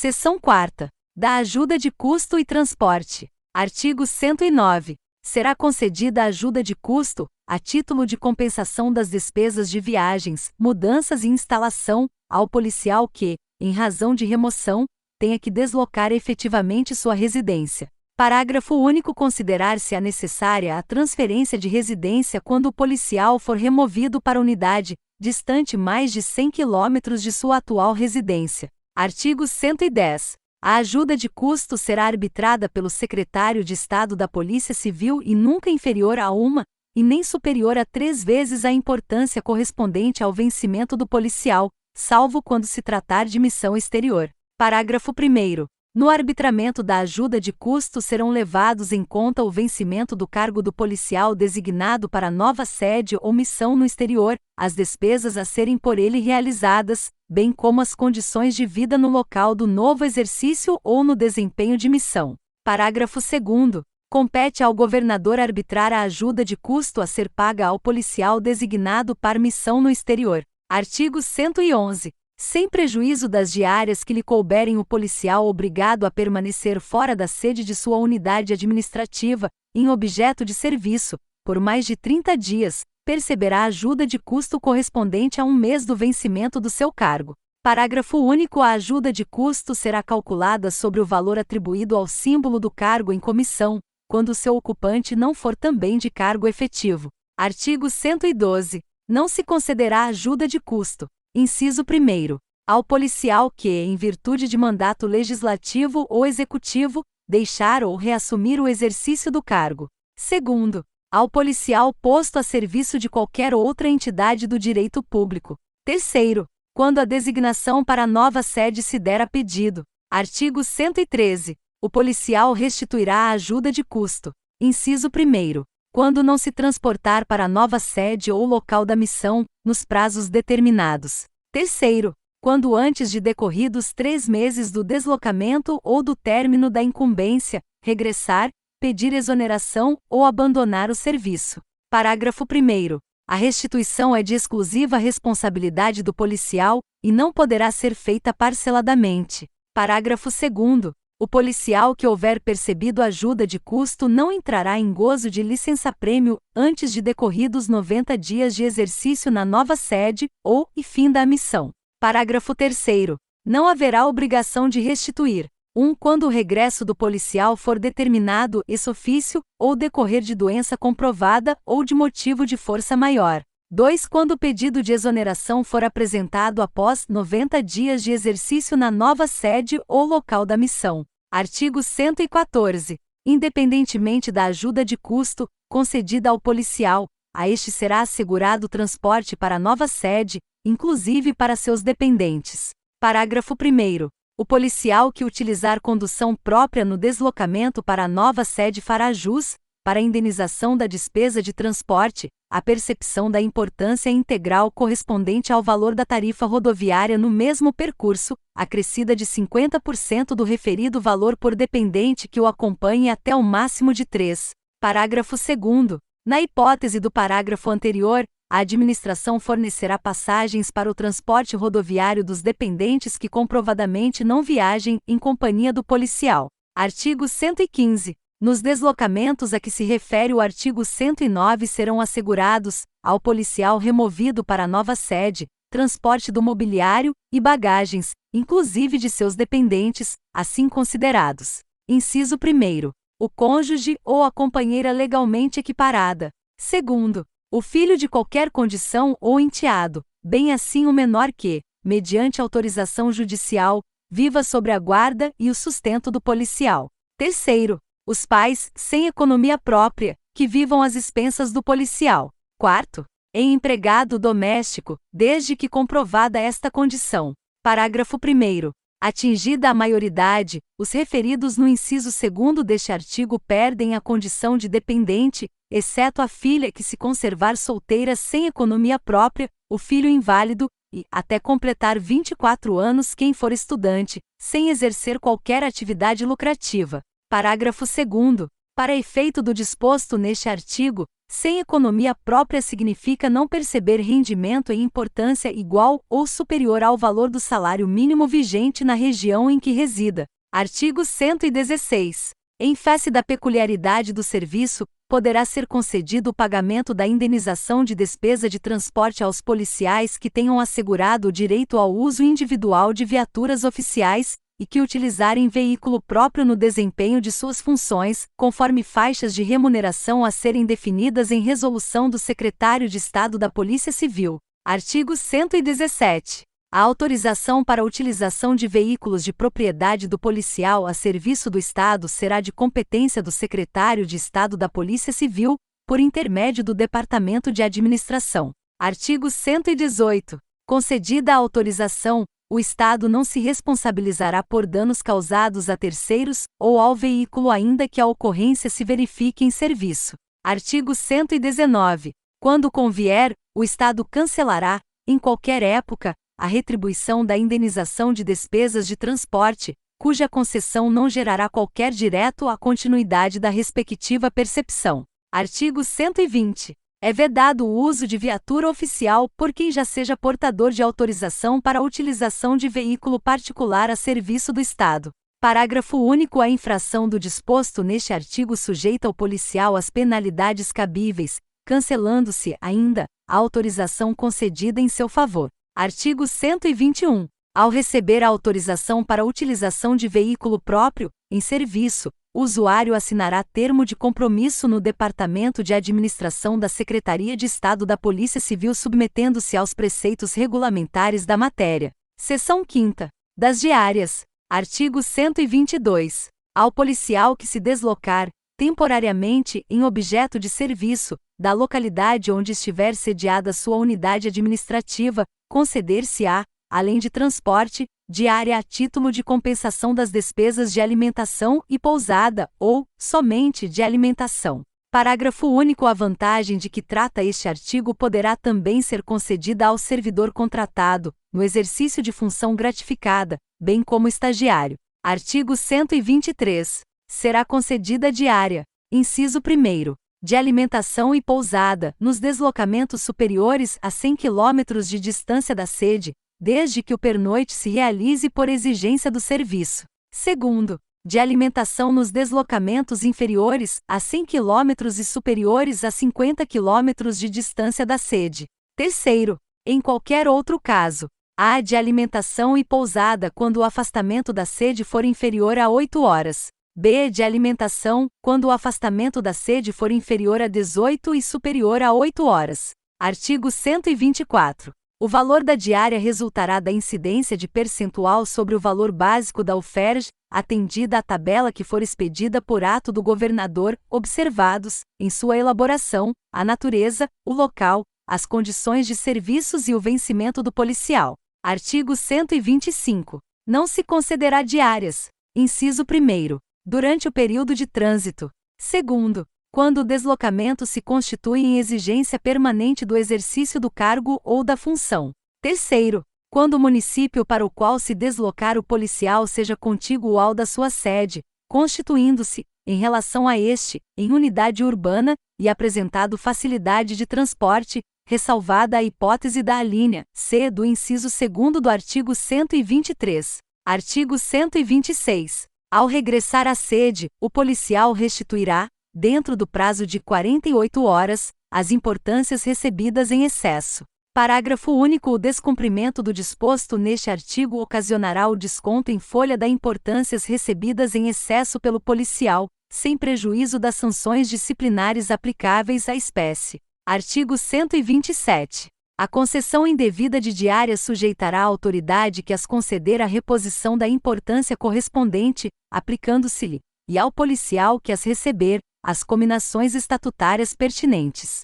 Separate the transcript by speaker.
Speaker 1: Seção 4ª. Da ajuda de custo e transporte. Artigo 109. Será concedida ajuda de custo, a título de compensação das despesas de viagens, mudanças e instalação, ao policial que, em razão de remoção, tenha que deslocar efetivamente sua residência. Parágrafo único. Considerar-se-á necessária a transferência de residência quando o policial for removido para unidade distante mais de 100 km de sua atual residência. Artigo 110. A ajuda de custo será arbitrada pelo Secretário de Estado da Polícia Civil e nunca inferior a uma, e nem superior a 3 vezes a importância correspondente ao vencimento do policial, salvo quando se tratar de missão exterior. Parágrafo 1º. No arbitramento da ajuda de custo serão levados em conta o vencimento do cargo do policial designado para nova sede ou missão no exterior, as despesas a serem por ele realizadas, bem como as condições de vida no local do novo exercício ou no desempenho de missão. Parágrafo 2º. Compete ao governador arbitrar a ajuda de custo a ser paga ao policial designado para missão no exterior. Artigo 111. Sem prejuízo das diárias que lhe couberem, o policial obrigado a permanecer fora da sede de sua unidade administrativa, em objeto de serviço, por mais de 30 dias, perceberá ajuda de custo correspondente a 1 mês do vencimento do seu cargo. Parágrafo único. A ajuda de custo será calculada sobre o valor atribuído ao símbolo do cargo em comissão, quando o seu ocupante não for também de cargo efetivo. Artigo 112. Não se concederá ajuda de custo. Inciso 1º. Ao policial que, em virtude de mandato legislativo ou executivo, deixar ou reassumir o exercício do cargo. 2º. Ao policial posto a serviço de qualquer outra entidade do direito público. 3º. Quando a designação para a nova sede se der a pedido. Artigo 113. O policial restituirá a ajuda de custo. Inciso 1º. Quando não se transportar para a nova sede ou local da missão, nos prazos determinados. 3º. Quando antes de decorridos 3 meses do deslocamento ou do término da incumbência, regressar, pedir exoneração ou abandonar o serviço. Parágrafo 1º. A restituição é de exclusiva responsabilidade do policial e não poderá ser feita parceladamente. Parágrafo 2º. O policial que houver percebido ajuda de custo não entrará em gozo de licença-prêmio antes de decorridos 90 dias de exercício na nova sede ou e fim da missão. Parágrafo 3º. Não haverá obrigação de restituir: 1. Quando o regresso do policial for determinado ex officio ou decorrer de doença comprovada ou de motivo de força maior. 2. Quando o pedido de exoneração for apresentado após 90 dias de exercício na nova sede ou local da missão. Artigo 114. Independentemente da ajuda de custo concedida ao policial, a este será assegurado transporte para a nova sede, inclusive para seus dependentes. Parágrafo 1º. O policial que utilizar condução própria no deslocamento para a nova sede fará jus, para a indenização da despesa de transporte, a percepção da importância integral correspondente ao valor da tarifa rodoviária no mesmo percurso, acrescida de 50% do referido valor por dependente que o acompanhe até o máximo de 3. Parágrafo 2º. Na hipótese do parágrafo anterior, a administração fornecerá passagens para o transporte rodoviário dos dependentes que comprovadamente não viajem em companhia do policial. Artigo 115. Nos deslocamentos a que se refere o artigo 109 serão assegurados, ao policial removido para a nova sede, transporte do mobiliário e bagagens, inclusive de seus dependentes, assim considerados. Inciso 1º. O cônjuge ou a companheira legalmente equiparada. 2º. O filho de qualquer condição ou enteado, bem assim o menor que, mediante autorização judicial, viva sob a guarda e o sustento do policial. 3º. Os pais, sem economia própria, que vivam às expensas do policial. 4º. Em empregado doméstico, desde que comprovada esta condição. Parágrafo 1º. Atingida a maioridade, os referidos no inciso 2º deste artigo perdem a condição de dependente, exceto a filha que se conservar solteira sem economia própria, o filho inválido, e, até completar 24 anos quem for estudante, sem exercer qualquer atividade lucrativa. Parágrafo 2º. Para efeito do disposto neste artigo, sem economia própria significa não perceber rendimento em importância igual ou superior ao valor do salário mínimo vigente na região em que resida. Artigo 116. Em face da peculiaridade do serviço, poderá ser concedido o pagamento da indenização de despesa de transporte aos policiais que tenham assegurado o direito ao uso individual de viaturas oficiais e que utilizarem veículo próprio no desempenho de suas funções, conforme faixas de remuneração a serem definidas em resolução do Secretário de Estado da Polícia Civil. Artigo 117. A autorização para a utilização de veículos de propriedade do policial a serviço do Estado será de competência do Secretário de Estado da Polícia Civil, por intermédio do Departamento de Administração. Artigo 118. Concedida a autorização, o Estado não se responsabilizará por danos causados a terceiros ou ao veículo ainda que a ocorrência se verifique em serviço. Artigo 119. Quando convier, o Estado cancelará, em qualquer época, a retribuição da indenização de despesas de transporte, cuja concessão não gerará qualquer direto à continuidade da respectiva percepção. Artigo 120. É vedado o uso de viatura oficial por quem já seja portador de autorização para a utilização de veículo particular a serviço do Estado. Parágrafo único. A infração do disposto neste artigo sujeita o policial às penalidades cabíveis, cancelando-se, ainda, a autorização concedida em seu favor. Artigo 121. Ao receber a autorização para a utilização de veículo próprio, em serviço, o usuário assinará termo de compromisso no Departamento de Administração da Secretaria de Estado da Polícia Civil submetendo-se aos preceitos regulamentares da matéria. Seção 5ª. Das diárias. Artigo 122. Ao policial que se deslocar, temporariamente, em objeto de serviço, da localidade onde estiver sediada sua unidade administrativa, conceder-se-á, além de transporte, diária a título de compensação das despesas de alimentação e pousada, ou, somente de alimentação. Parágrafo único. A vantagem de que trata este artigo poderá também ser concedida ao servidor contratado, no exercício de função gratificada, bem como estagiário. Artigo 123. Será concedida diária, inciso 1º, de alimentação e pousada, nos deslocamentos superiores a 100 km de distância da sede, desde que o pernoite se realize por exigência do serviço. Segundo, de alimentação nos deslocamentos inferiores a 100 km e superiores a 50 km de distância da sede. Terceiro, em qualquer outro caso, há de alimentação e pousada quando o afastamento da sede for inferior a 8 horas. B. De alimentação, quando o afastamento da sede for inferior a 18 e superior a 8 horas. Artigo 124. O valor da diária resultará da incidência de percentual sobre o valor básico da UFERJ, atendida a tabela que for expedida por ato do governador, observados, em sua elaboração, a natureza, o local, as condições de serviços e o vencimento do policial. Artigo 125. Não se concederá diárias. Inciso 1º. Durante o período de trânsito. Segundo, quando o deslocamento se constitui em exigência permanente do exercício do cargo ou da função. Terceiro, quando o município para o qual se deslocar o policial seja contíguo ao da sua sede, constituindo-se, em relação a este, em unidade urbana, e apresentado facilidade de transporte, ressalvada a hipótese da alínea C do inciso 2º do artigo 123. Artigo 126. Ao regressar à sede, o policial restituirá, dentro do prazo de 48 horas, as importâncias recebidas em excesso. Parágrafo único. O descumprimento do disposto neste artigo ocasionará o desconto em folha da importâncias recebidas em excesso pelo policial, sem prejuízo das sanções disciplinares aplicáveis à espécie. Artigo 127. A concessão indevida de diárias sujeitará a autoridade que as conceder à reposição da importância correspondente, aplicando-se-lhe, e ao policial que as receber, as cominações estatutárias pertinentes.